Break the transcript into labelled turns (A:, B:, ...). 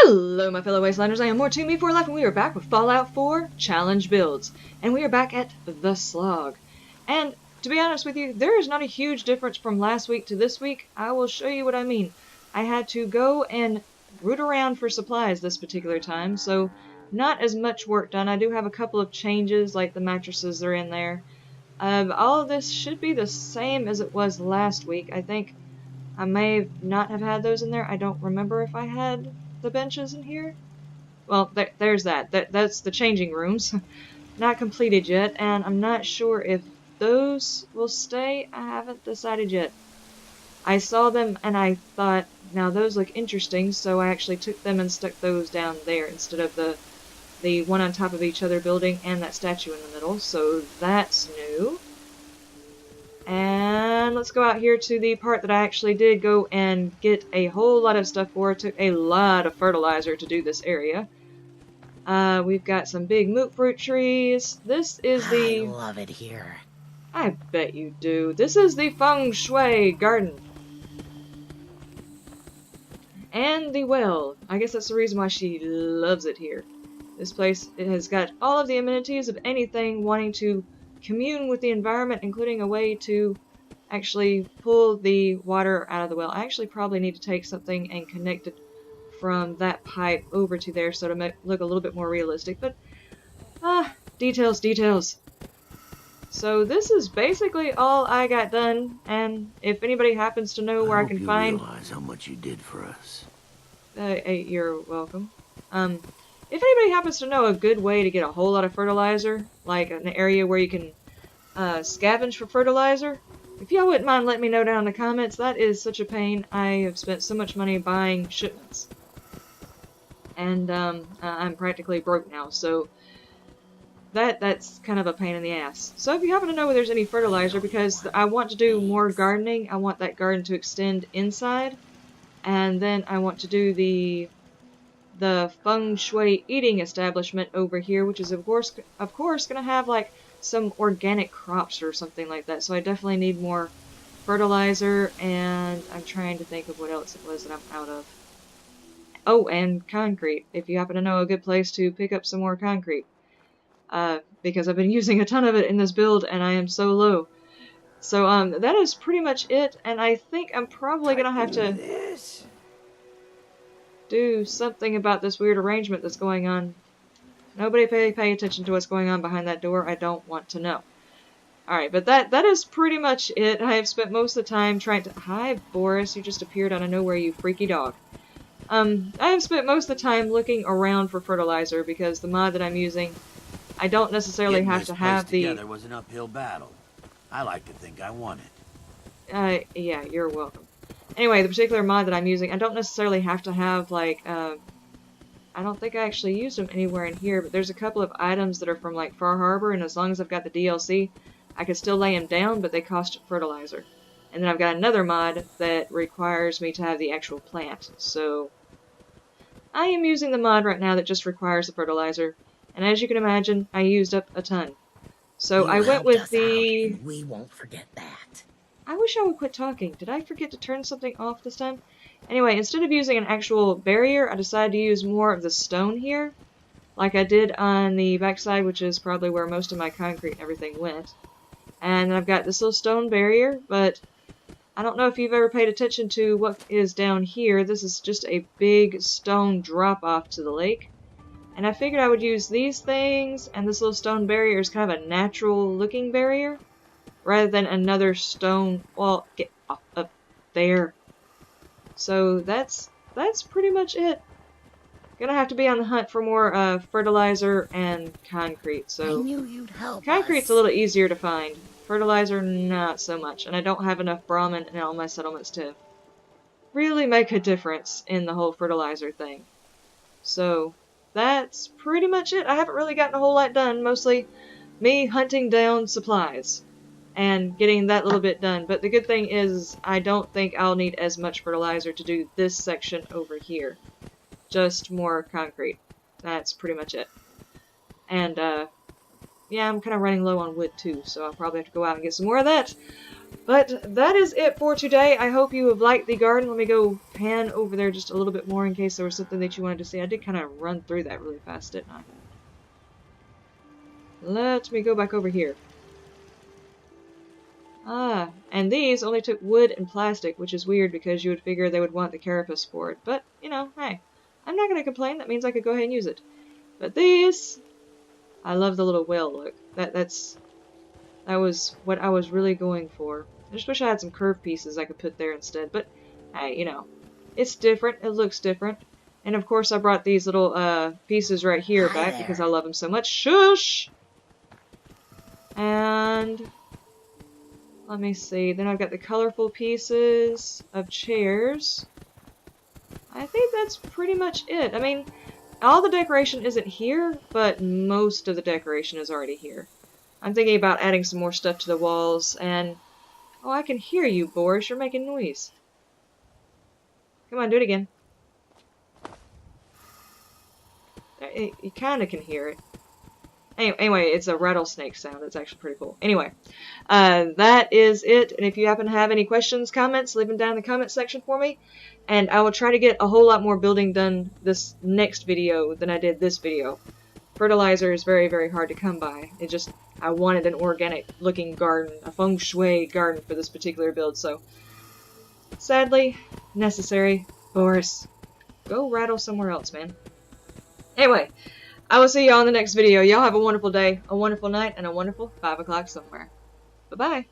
A: Hello my fellow Wastelanders, I am more to me for life, and we are back with Fallout 4 Challenge Builds. And we are back at the Slog. And to be honest with you, there is not a huge difference from last week to this week. I will show you what I mean. I had to go and root around for supplies this particular time, so not as much work done. I do have a couple of changes, like the mattresses are in there. All of this should be the same as it was last week. I think I may not have had those in there. I don't remember if I had the benches in here. Well, there's that. That's the changing rooms. Not completed yet, and I'm not sure if those will stay. I haven't decided yet. I saw them and I thought, now those look interesting, so I actually took them and stuck those down there instead of the one on top of each other building and that statue in the middle, so that's new. And let's go out here to the part that I actually did go and get a whole lot of stuff for. It took a lot of fertilizer to do this area. We've got some big moot fruit trees. This is the...
B: I love it here.
A: I bet you do. This is the feng shui garden. And the well. I guess that's the reason why she loves it here. This place, it has got all of the amenities of anything wanting to commune with the environment, including a way to actually pull the water out of the well. I actually probably need to take something and connect it from that pipe over to there so to make look a little bit more realistic, but details. So this is basically all I got done, and if anybody happens to know where I can find...
B: realize how much you did for us.
A: You're welcome. If anybody happens to know a good way to get a whole lot of fertilizer, like an area where you can scavenge for fertilizer, if y'all wouldn't mind letting me know down in the comments. That is such a pain. I have spent so much money buying shipments. And I'm practically broke now, so that's kind of a pain in the ass. So if you happen to know where there's any fertilizer, because I want to do more gardening, I want that garden to extend inside, and then I want to do the feng shui eating establishment over here, which is of course gonna have like some organic crops or something like that. So I definitely need more fertilizer, and I'm trying to think of what else it was that I'm out of. Oh, and concrete. If you happen to know a good place to pick up some more concrete, because I've been using a ton of it in this build and I am so low. So that is pretty much it, and I think I'm probably gonna have to do something about this weird arrangement that's going on. Nobody pay attention to what's going on behind that door. I don't want to know. Alright, but that is pretty much it. I have spent most of the time trying to... Hi, Boris. You just appeared out of nowhere, you freaky dog. I have spent most of the time looking around for fertilizer, because the mod that I'm using, I don't necessarily have to have the...
B: Together was an uphill battle. I like to think I won it.
A: Yeah, you're welcome. Anyway, the particular mod that I'm using, I don't necessarily have to have, like, I don't think I actually used them anywhere in here, but there's a couple of items that are from, like, Far Harbor, and as long as I've got the DLC, I can still lay them down, but they cost fertilizer. And then I've got another mod that requires me to have the actual plant, so... I am using the mod right now that just requires the fertilizer, and as you can imagine, I used up a ton. So I went with the...
B: We won't forget that.
A: I wish I would quit talking. Did I forget to turn something off this time? Anyway, instead of using an actual barrier, I decided to use more of the stone here, like I did on the backside, which is probably where most of my concrete and everything went. And I've got this little stone barrier, but I don't know if you've ever paid attention to what is down here. This is just a big stone drop-off to the lake. And I figured I would use these things, and this little stone barrier is kind of a natural-looking barrier, rather than another stone... Well, get up there. So that's pretty much it. Gonna have to be on the hunt for more fertilizer and concrete. So
B: I knew you'd help
A: concrete's
B: us.
A: a little easier to find. Fertilizer, not so much. And I don't have enough Brahmin in all my settlements to really make a difference in the whole fertilizer thing. So that's pretty much it. I haven't really gotten a whole lot done. Mostly me hunting down supplies and getting that little bit done. But the good thing is I don't think I'll need as much fertilizer to do this section over here. Just more concrete. That's pretty much it. And, yeah, I'm kind of running low on wood too, so I'll probably have to go out and get some more of that. But that is it for today. I hope you have liked the garden. Let me go pan over there just a little bit more in case there was something that you wanted to see. I did kind of run through that really fast, didn't I? Let me go back over here. Ah, and these only took wood and plastic, which is weird because you would figure they would want the carapace for it. But, you know, hey, I'm not going to complain. That means I could go ahead and use it. But these, I love the little whale look. That was what I was really going for. I just wish I had some curved pieces I could put there instead. But, hey, you know, it's different. It looks different. And, of course, I brought these little pieces right here back because I love them so much. Shush! And let me see. Then I've got the colorful pieces of chairs. I think that's pretty much it. I mean, all the decoration isn't here, but most of the decoration is already here. I'm thinking about adding some more stuff to the walls, and... Oh, I can hear you, Boris. You're making noise. Come on, do it again. You kind of can hear it. Anyway, it's a rattlesnake sound. It's actually pretty cool. Anyway, that is it. And if you happen to have any questions, comments, leave them down in the comment section for me. And I will try to get a whole lot more building done this next video than I did this video. Fertilizer is very, very hard to come by. It just, I wanted an organic looking garden, a feng shui garden for this particular build, so sadly, necessary. Boris, go rattle somewhere else, man. Anyway, I will see y'all in the next video. Y'all have a wonderful day, a wonderful night, and a wonderful 5 o'clock somewhere. Bye-bye.